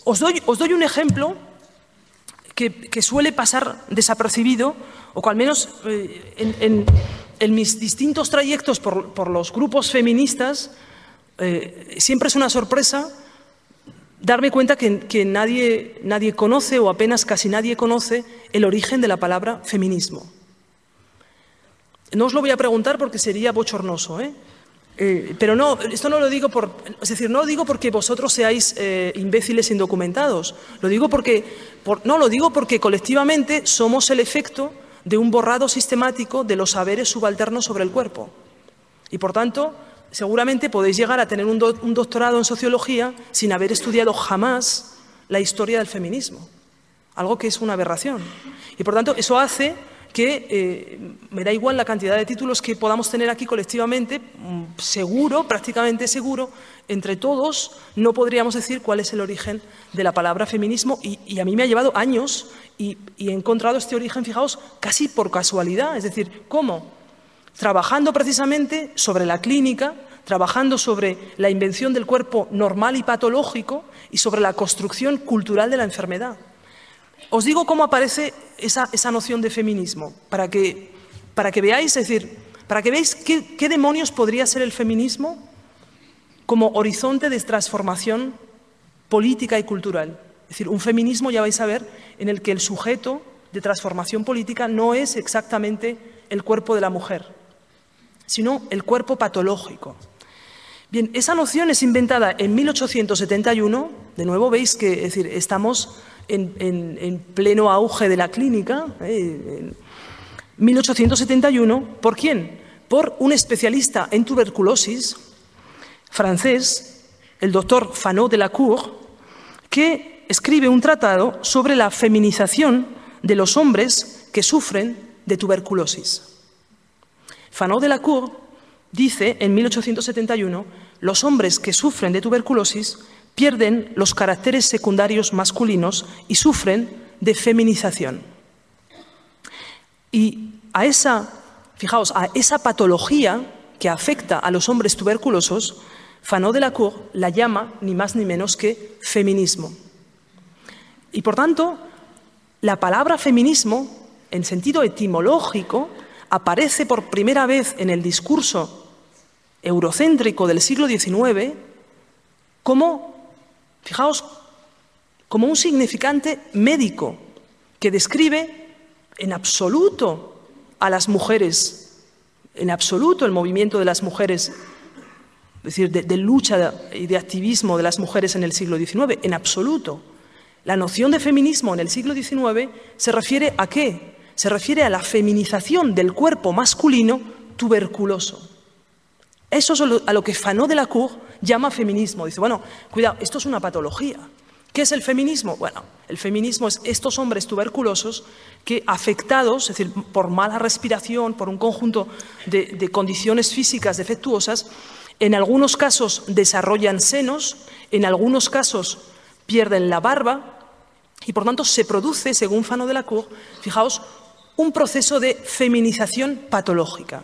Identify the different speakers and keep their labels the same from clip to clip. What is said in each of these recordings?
Speaker 1: Os doy un ejemplo que suele pasar desapercibido, o que al menos en mis distintos trayectos por los grupos feministas siempre es una sorpresa darme cuenta que nadie conoce, o apenas casi nadie conoce, el origen de la palabra feminismo. No os lo voy a preguntar porque sería bochornoso, pero no, esto no lo digo no lo digo porque vosotros seáis imbéciles indocumentados. Lo digo porque colectivamente somos el efecto de un borrado sistemático de los saberes subalternos sobre el cuerpo. Y por tanto, seguramente podéis llegar a tener un doctorado en sociología sin haber estudiado jamás la historia del feminismo, algo que es una aberración. Y por tanto, eso hace que me da igual la cantidad de títulos que podamos tener aquí colectivamente, seguro, prácticamente seguro, entre todos no podríamos decir cuál es el origen de la palabra feminismo, y a mí me ha llevado años y he encontrado este origen, fijaos, casi por casualidad. Es decir, ¿cómo? Trabajando precisamente sobre la clínica, trabajando sobre la invención del cuerpo normal y patológico y sobre la construcción cultural de la enfermedad. Os digo cómo aparece esa noción de feminismo, para que veáis, es decir, para que veáis qué demonios podría ser el feminismo como horizonte de transformación política y cultural. Es decir, un feminismo, ya vais a ver, en el que el sujeto de transformación política no es exactamente el cuerpo de la mujer, sino el cuerpo patológico. Bien, esa noción es inventada en 1871, de nuevo veis que, es decir, estamos en pleno auge de la clínica, en 1871, ¿por quién? Por un especialista en tuberculosis francés, el doctor Fanot de la Cour, que escribe un tratado sobre la feminización de los hombres que sufren de tuberculosis. Fanot de la Cour dice, en 1871, los hombres que sufren de tuberculosis pierden los caracteres secundarios masculinos y sufren de feminización. Y fijaos, a esa patología que afecta a los hombres tuberculosos, Fanot de la Cour la llama ni más ni menos que feminismo. Y por tanto, la palabra feminismo, en sentido etimológico, aparece por primera vez en el discurso eurocéntrico del siglo XIX como, fijaos, como un significante médico que describe en absoluto a las mujeres, en absoluto el movimiento de las mujeres, es decir, de lucha y de activismo de las mujeres en el siglo XIX, en absoluto. La noción de feminismo en el siglo XIX se refiere ¿a qué? Se refiere a la feminización del cuerpo masculino tuberculoso. Eso es a lo que Fanot de la Cour llama feminismo. Dice, bueno, cuidado, esto es una patología. ¿Qué es el feminismo? Bueno, el feminismo es estos hombres tuberculosos que, afectados, es decir, por mala respiración, por un conjunto de condiciones físicas defectuosas, en algunos casos desarrollan senos, en algunos casos pierden la barba, y por tanto se produce, según Fanot de la Cour, fijaos, un proceso de feminización patológica.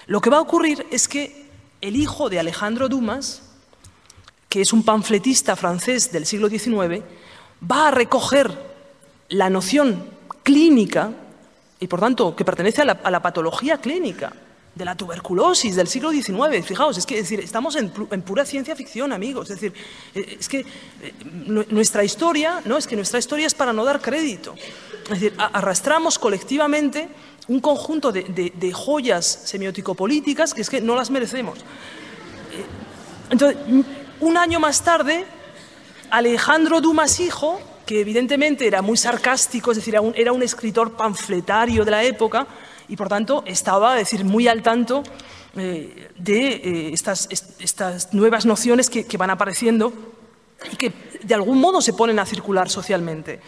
Speaker 1: Lo que va a ocurrir es que el hijo de Alejandro Dumas, que es un pamfletista francés del siglo XIX, va a recoger la noción clínica, y por tanto que pertenece a la patología clínica de la tuberculosis del siglo XIX. Fijaos, es decir, estamos en pura ciencia ficción, amigos. Es decir, es que nuestra historia es para no dar crédito. Es decir, arrastramos colectivamente un conjunto de joyas semiótico-políticas que es que no las merecemos. Entonces, un año más tarde, Alejandro Dumas hijo, que evidentemente era muy sarcástico, es decir, era un escritor panfletario de la época, y por tanto estaba, es decir, muy al tanto de estas nuevas nociones que van apareciendo y que de algún modo se ponen a circular socialmente.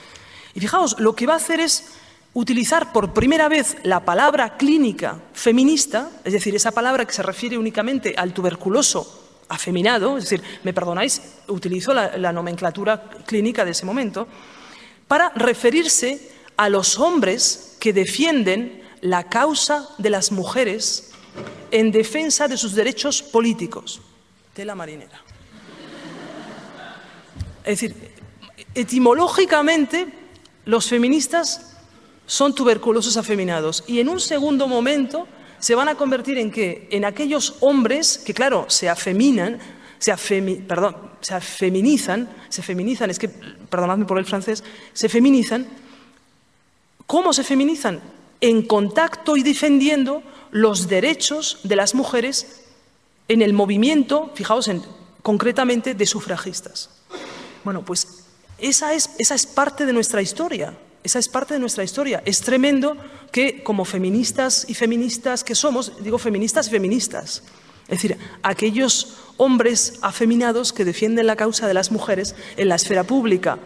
Speaker 1: Y fijaos, lo que va a hacer es utilizar por primera vez la palabra clínica feminista, es decir, esa palabra que se refiere únicamente al tuberculoso afeminado, es decir, me perdonáis, utilizo la nomenclatura clínica de ese momento, para referirse a los hombres que defienden la causa de las mujeres en defensa de sus derechos políticos. Tela marinera. Es decir, etimológicamente, los feministas son tuberculosos afeminados. Y en un segundo momento se van a convertir en ¿qué? En aquellos hombres que, claro, se afeminizan, es que, perdonadme por el francés, se feminizan. ¿Cómo se feminizan? En contacto y defendiendo los derechos de las mujeres en el movimiento, fijaos, concretamente de sufragistas. Bueno, pues esa es parte de nuestra historia. Esa es parte de nuestra historia. Es tremendo que como feministas y feministas que somos, digo feministas y feministas, es decir, aquellos hombres afeminados que defienden la causa de las mujeres en la esfera pública